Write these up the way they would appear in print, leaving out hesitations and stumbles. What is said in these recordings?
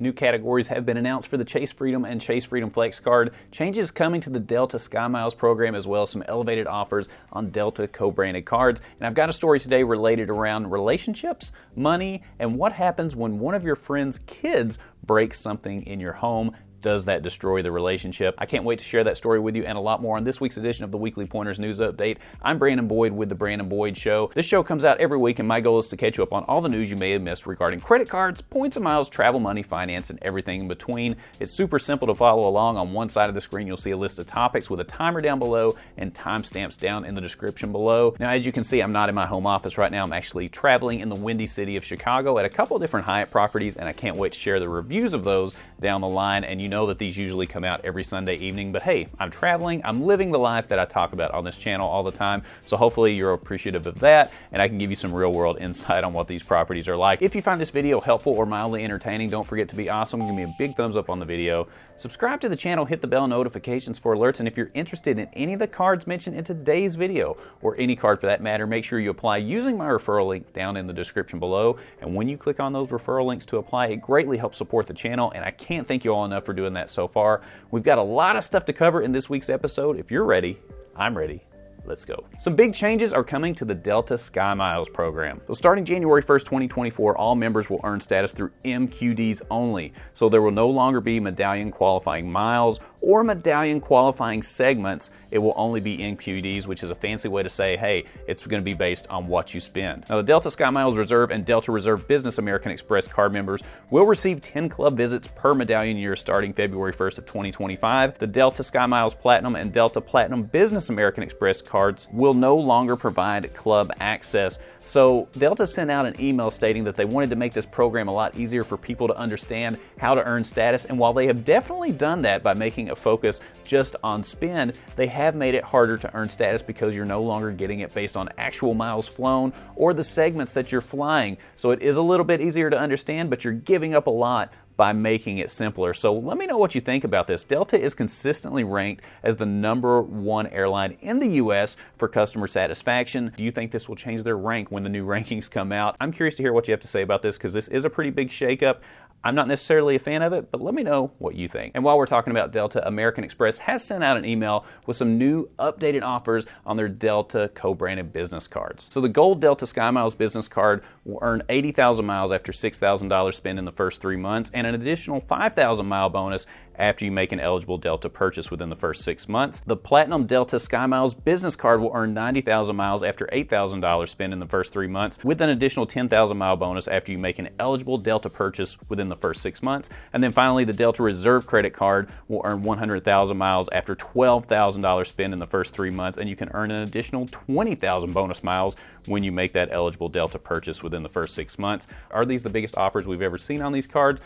New categories have been announced for the Chase Freedom and Chase Freedom Flex card. Changes coming to the Delta SkyMiles program, as well as some elevated offers on Delta co-branded cards. And I've got a story today related around relationships, money, and what happens when one of your friend's kids breaks something in your home. Does that destroy the relationship? I can't wait to share that story with you and a lot more on this week's edition of the Weekly Pointers News Update. I'm Brandon Boyd with The Brandon Boyd Show. This show comes out every week, and my goal is to catch you up on all the news you may have missed regarding credit cards, points and miles, travel, money, finance, and everything in between. It's super simple to follow along. On one side of the screen, you'll see a list of topics with a timer down below and timestamps down in the description below. Now, as you can see, I'm not in my home office right now. I'm actually traveling in the windy city of Chicago at a couple of different Hyatt properties, and I can't wait to share the reviews of those down the line. And you know that these usually come out every Sunday evening, but hey, I'm traveling, I'm living the life that I talk about on this channel all the time, so hopefully you're appreciative of that, and I can give you some real world insight on what these properties are like. If you find this video helpful or mildly entertaining, don't forget to be awesome. Give me a big thumbs up on the video. Subscribe to the channel, hit the bell notifications for alerts, and if you're interested in any of the cards mentioned in today's video, or any card for that matter, make sure you apply using my referral link down in the description below. And when you click on those referral links to apply, it greatly helps support the channel, and I can't thank you all enough for doing that so far. We've got a lot of stuff to cover in this week's episode. If you're ready, I'm ready. Let's go. Some big changes are coming to the Delta SkyMiles program. So starting January 1st, 2024, all members will earn status through MQDs only. So there will no longer be medallion qualifying miles or medallion qualifying segments. It will only be MQDs, which is a fancy way to say, hey, it's going to be based on what you spend. Now, the Delta SkyMiles Reserve and Delta Reserve Business American Express card members will receive 10 club visits per medallion year starting February 1st of 2025. The Delta SkyMiles Platinum and Delta Platinum Business American Express cards will no longer provide club access. So Delta sent out an email stating that they wanted to make this program a lot easier for people to understand how to earn status, and while they have definitely done that by making a focus just on spend, they have made it harder to earn status because you're no longer getting it based on actual miles flown or the segments that you're flying. So it is a little bit easier to understand, but you're giving up a lot by making it simpler. So let me know what you think about this. Delta is consistently ranked as the #1 airline in the US for customer satisfaction. Do you think this will change their rank when the new rankings come out? I'm curious to hear what you have to say about this, because this is a pretty big shakeup. I'm not necessarily a fan of it, but let me know what you think. And while we're talking about Delta, American Express has sent out an email with some new updated offers on their Delta co-branded business cards. So the Gold Delta SkyMiles business card will earn 80,000 miles after $6,000 spent in the first 3 months, and an additional 5,000 mile bonus after you make an eligible Delta purchase within the first 6 months. The Platinum Delta SkyMiles business card will earn 90,000 miles after $8,000 spent in the first 3 months, with an additional 10,000 mile bonus after you make an eligible Delta purchase within the first 6 months. And then finally, the Delta Reserve credit card will earn 100,000 miles after $12,000 spent in the first 3 months, and you can earn an additional 20,000 bonus miles when you make that eligible Delta purchase within the first 6 months. Are these the biggest offers we've ever seen on these cards?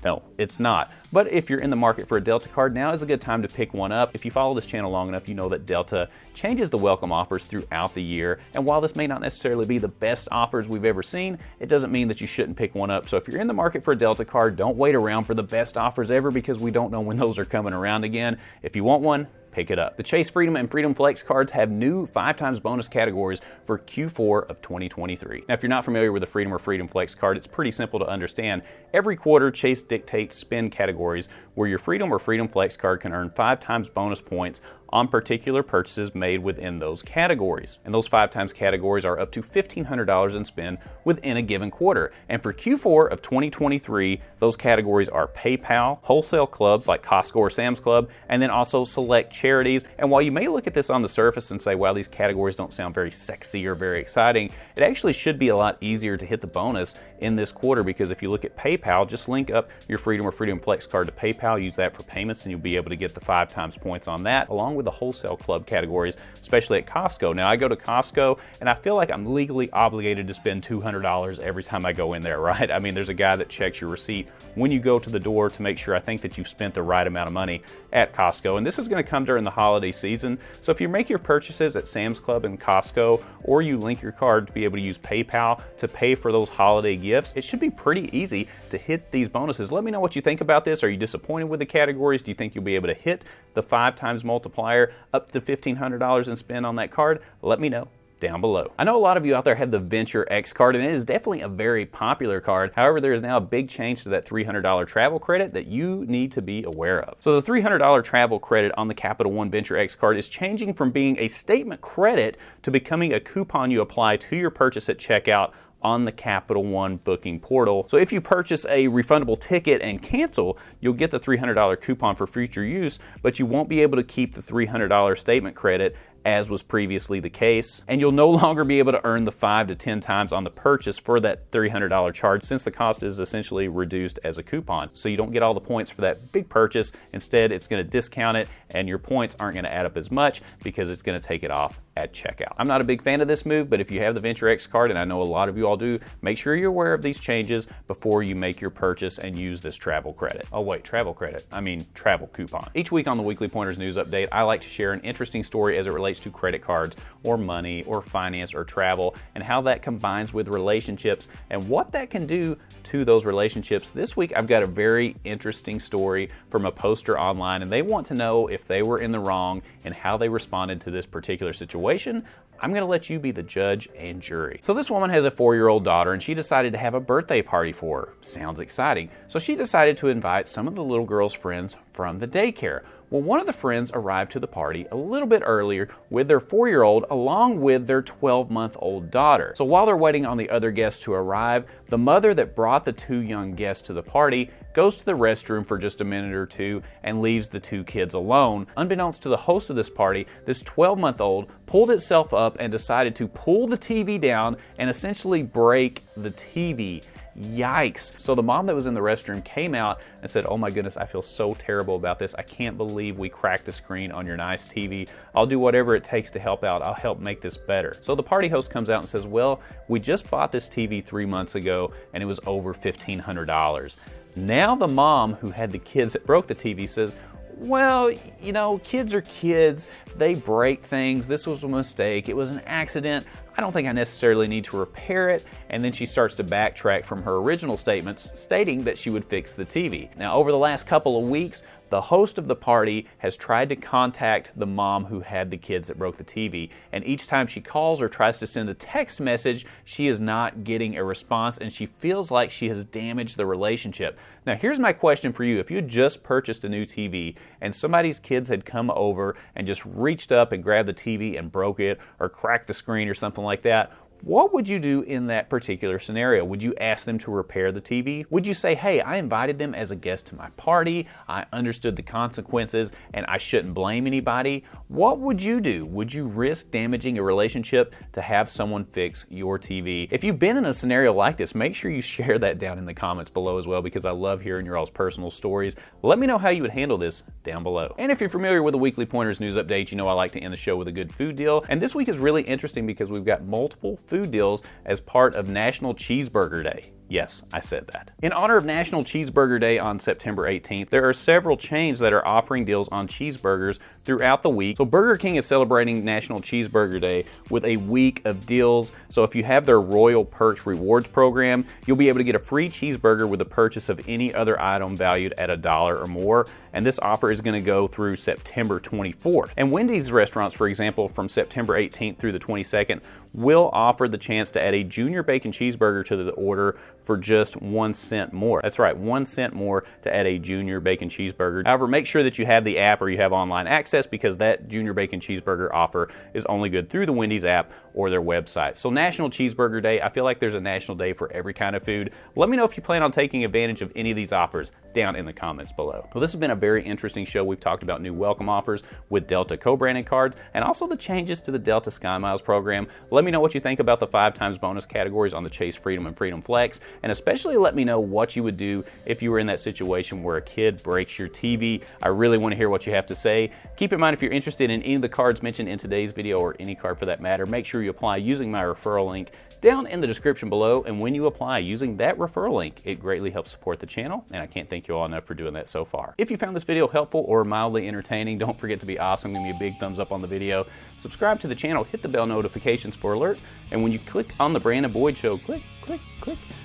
No, it's not. But if you're in the market for a Delta card, now is a good time to pick one up. If you follow this channel long enough, you know that Delta changes the welcome offers throughout the year. And while this may not necessarily be the best offers we've ever seen, it doesn't mean that you shouldn't pick one up. So if you're in the market for a Delta card, don't wait around for the best offers ever, because we don't know when those are coming around again. If you want one, pick it up. The Chase Freedom and Freedom Flex cards have new 5x bonus categories for Q4 of 2023. Now, if you're not familiar with the Freedom or Freedom Flex card, it's pretty simple to understand. Every quarter, Chase dictates spend categories where your Freedom or Freedom Flex card can earn 5x bonus points on particular purchases made within those categories. And those 5x categories are up to $1,500 in spend within a given quarter. And for Q4 of 2023, those categories are PayPal, wholesale clubs like Costco or Sam's Club, and then also select charities. And while you may look at this on the surface and say, wow, these categories don't sound very sexy or very exciting, it actually should be a lot easier to hit the bonus in this quarter, because if you look at PayPal, just link up your Freedom or Freedom Flex card to PayPal, use that for payments, and you'll be able to get the 5x points on that, along with the wholesale club categories, especially at Costco. Now, I go to Costco and I feel like I'm legally obligated to spend $200 every time I go in there, right? I mean, there's a guy that checks your receipt when you go to the door to make sure I think that you've spent the right amount of money at Costco. And this is going to come during the holiday season. So if you make your purchases at Sam's Club and Costco, or you link your card to be able to use PayPal to pay for those holiday gifts, it should be pretty easy to hit these bonuses. Let me know what you think about this. Are you disappointed with the categories? Do you think you'll be able to hit the 5x multiplier up to $1,500 in spend on that card? Let me know down below. I know a lot of you out there have the Venture X card, and it is definitely a very popular card. However, there is now a big change to that $300 travel credit that you need to be aware of. So the $300 travel credit on the Capital One Venture X card is changing from being a statement credit to becoming a coupon you apply to your purchase at checkout on the Capital One booking portal. So if you purchase a refundable ticket and cancel, you'll get the $300 coupon for future use, but you won't be able to keep the $300 statement credit as was previously the case. And you'll no longer be able to earn the 5 to 10 times on the purchase for that $300 charge, since the cost is essentially reduced as a coupon. So you don't get all the points for that big purchase. Instead, it's going to discount it, and your points aren't going to add up as much because it's going to take it off at checkout. I'm not a big fan of this move, but if you have the Venture X card, and I know a lot of you all do, make sure you're aware of these changes before you make your purchase and use this travel credit. Oh wait, travel credit. I mean travel coupon. Each week on the Weekly Pointers News Update, I like to share an interesting story as it relates to credit cards or money or finance or travel, and how that combines with relationships and what that can do to those relationships. This week I've got a very interesting story from a poster online, and they want to know if they were in the wrong and how they responded to this particular situation. I'm going to let you be the judge and jury. So this woman has a 4-year-old daughter, and she decided to have a birthday party for her. Sounds exciting. So she decided to invite some of the little girl's friends from the daycare. Well, one of the friends arrived to the party a little bit earlier with their 4-year-old along with their 12-month-old daughter. So while they're waiting on the other guests to arrive, the mother that brought the 2 young guests to the party goes to the restroom for just a minute or two and leaves the 2 kids alone. Unbeknownst to the host of this party, this 12-month-old pulled itself up and decided to pull the TV down and essentially break the TV. Yikes. So the mom that was in the restroom came out and said, "Oh my goodness, I feel so terrible about this. I can't believe we cracked the screen on your nice TV. I'll do whatever it takes to help out. I'll help make this better." So the party host comes out and says, "Well, we just bought this TV 3 months ago and it was over $1,500. Now the mom who had the kids that broke the TV says, "Well, you know, kids are kids. They break things. This was a mistake. It was an accident. I don't think I necessarily need to repair it." And then she starts to backtrack from her original statements, stating that she would fix the TV. Now, over the last couple of weeks, the host of the party has tried to contact the mom who had the kids that broke the TV, and each time she calls or tries to send a text message, she is not getting a response, and she feels like she has damaged the relationship. Now, here's my question for you. If you just purchased a new TV and somebody's kids had come over and just reached up and grabbed the TV and broke it or cracked the screen or something like that, what would you do in that particular scenario? Would you ask them to repair the TV? Would you say, "Hey, I invited them as a guest to my party. I understood the consequences and I shouldn't blame anybody"? What would you do? Would you risk damaging a relationship to have someone fix your TV? If you've been in a scenario like this, make sure you share that down in the comments below as well, because I love hearing your all's personal stories. Let me know how you would handle this down below. And if you're familiar with the Weekly Pointers News Update, you know I like to end the show with a good food deal. And this week is really interesting because we've got multiple food deals as part of National Cheeseburger Day. Yes, I said that. In honor of National Cheeseburger Day on September 18th, there are several chains that are offering deals on cheeseburgers throughout the week. So Burger King is celebrating National Cheeseburger Day with a week of deals. So if you have their Royal Perks Rewards program, you'll be able to get a free cheeseburger with the purchase of any other item valued at $1 or more. And this offer is going to go through September 24th. And Wendy's restaurants, for example, from September 18th through the 22nd, will offer the chance to add a junior bacon cheeseburger to the order for just 1 cent more. That's right, 1 cent more to add a junior bacon cheeseburger. However, make sure that you have the app or you have online access, because that junior bacon cheeseburger offer is only good through the Wendy's app or their website. So National Cheeseburger Day, I feel like there's a national day for every kind of food. Let me know if you plan on taking advantage of any of these offers down in the comments below. Well, this has been a very interesting show. We've talked about new welcome offers with Delta co-branded cards and also the changes to the Delta SkyMiles program. Let me know what you think about the 5 times bonus categories on the Chase Freedom and Freedom Flex, and especially let me know what you would do if you were in that situation where a kid breaks your TV. I really want to hear what you have to say. Keep in mind, if you're interested in any of the cards mentioned in today's video, or any card for that matter, make sure you apply using my referral link down in the description below. And when you apply using that referral link, it greatly helps support the channel, and I can't thank you all enough for doing that so far. If you found this video helpful or mildly entertaining, don't forget to be awesome. Give me a big thumbs up on the video. Subscribe to the channel, hit the bell notifications for alerts, and when you click on the Brandon Boyd Show, click,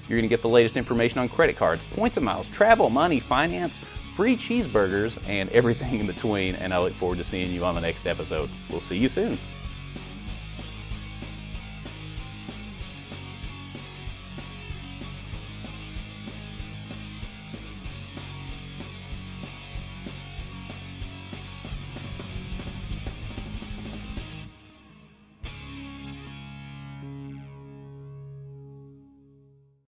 you're gonna get the latest information on credit cards, points and miles, travel, money, finance, free cheeseburgers, and everything in between. And I look forward to seeing you on the next episode. We'll see you soon.